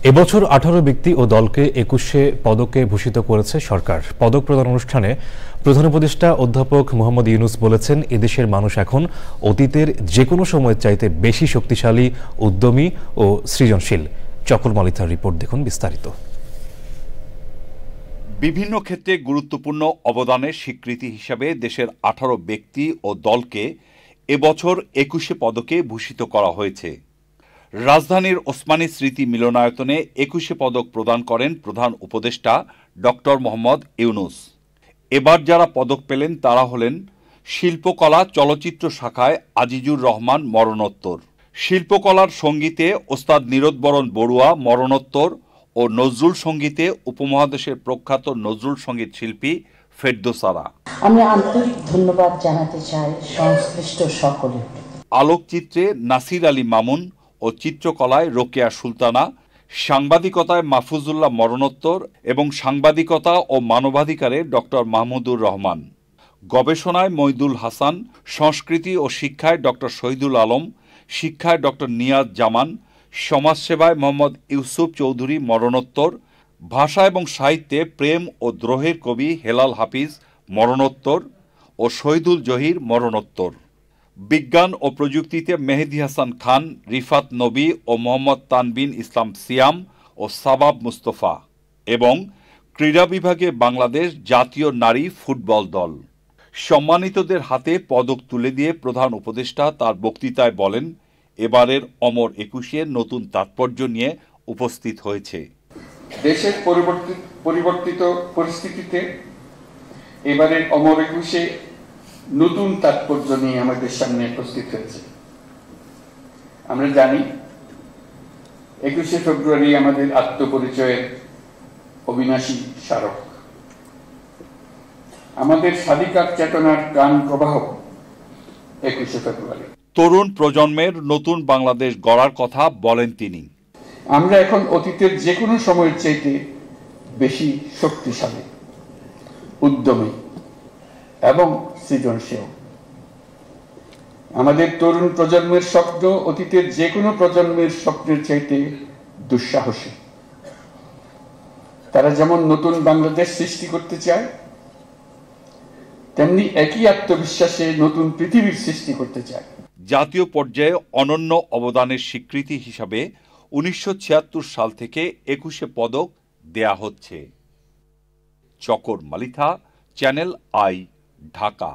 এবছর 18 ব্যক্তি ও দলকে 21শে পদকে ভূষিত করেছে সরকার। পদক প্রদান অনুষ্ঠানে প্রধান উপদেষ্টা অধ্যাপক মোহাম্মদ ইউনূস বলেছেন, এদেশের মানুষ এখন অতীতের যেকোনো সময়ের চাইতে বেশি শক্তিশালী, উদ্যমী ও সৃজনশীল। চকর মালিথার রিপোর্ট দেখুন বিস্তারিত। বিভিন্ন ক্ষেত্রে গুরুত্বপূর্ণ অবদানের স্বীকৃতি হিসাবে দেশের 18 ব্যক্তি ও দলকে এবছর 21শে পদকে ভূষিত করা হয়েছে। রাজধানীর ওসমানী স্মৃতি মিলনায়তনে 21শে পদক প্রদান করেন প্রধান উপদেষ্টা ডক্টর মোহাম্মদ ইউনূস। এবার যারা পদক পেলেন তারা হলেন শিল্পকলা চলচ্চিত্র শাখায় আজিজুর রহমান মরণোত্তর, শিল্পকলার সঙ্গীতে ওস্তাদ নীরদবরণ বড়ুয়া মরণোত্তর ও নজরুল সঙ্গীতে উপমহাদেশের প্রখ্যাত নজরুল সঙ্গীত শিল্পী ফেরদৌসারা। আমি আন্তরিক ধন্যবাদ জানাতে চাই সংশ্লিষ্ট সকলের। আলোকচিত্রে নাসির আলী মামুন ও চিত্রকলায় রোকেয়া সুলতানা, সাংবাদিকতায় মাহফুজুল্লাহ মরণোত্তর এবং সাংবাদিকতা ও মানবাধিকারে ডক্টর মাহমুদুর রহমান, গবেষণায় মইদুল হাসান, সংস্কৃতি ও শিক্ষায় ডক্টর শহীদুল আলম, শিক্ষায় ডক্টর নিয়াজ জামান, সমাজসেবায় মোহাম্মদ ইউসুফ চৌধুরী মরণোত্তর, ভাষা এবং সাহিত্যে প্রেম ও দ্রোহের কবি হেলাল হাফিজ মরণোত্তর ও শহীদুল জহির মরণোত্তর, বিজ্ঞান ও প্রযুক্তিতে মেহেদী হাসান খান, রিফাত নবী ও মোহাম্মদ তানবিন ইসলাম সিয়াম ও সাবাব মুস্তফা, এবং ক্রীড়া বিভাগে বাংলাদেশ জাতীয় নারী ফুটবল দল। সম্মানিতদের হাতে পদক তুলে দিয়ে প্রধান উপদেষ্টা তার বক্তৃতায় বলেন, এবারের অমর 21শে নতুন তাৎপর্য নিয়ে উপস্থিত হয়েছে। দেশের পরিবর্তিত পরিস্থিতিতে এবারের অমর 21শে নতুন তাৎপর্য নিয়ে আমাদের সামনে উপস্থিত হয়েছে। আমরা জানি 21শে ফেব্রুয়ারি আমাদের আত্মপরিচয়ের অবিনাশী স্মারক, আমাদের স্বাধিকার চেতনার প্রাণ প্রবাহ 21শে ফেব্রুয়ারি। তরুণ প্রজন্মের নতুন বাংলাদেশ গড়ার কথা বলেন তিনি। আমরা এখন অতীতের যে কোনো সময়ের চাইতে বেশি শক্তিশালী, উদ্যমী এবং সৃজনশীল। আমাদের তরুণ প্রজন্মের স্বপ্ন অতীতের যে কোনো প্রজন্মের স্বপ্নের চাইতে দুঃসাহসী। তারা যেমন নতুন বাংলাদেশ সৃষ্টি করতে চায়, তেমনি একই আত্মবিশ্বাসে নতুন পৃথিবীর সৃষ্টি করতে চায়। জাতীয় পর্যায়ে অনন্য অবদানের স্বীকৃতি হিসাবে 1976 সাল থেকে 21শে পদক দেয়া হচ্ছে। চকর মালিথা, চ্যানেল আই, ঢাকা।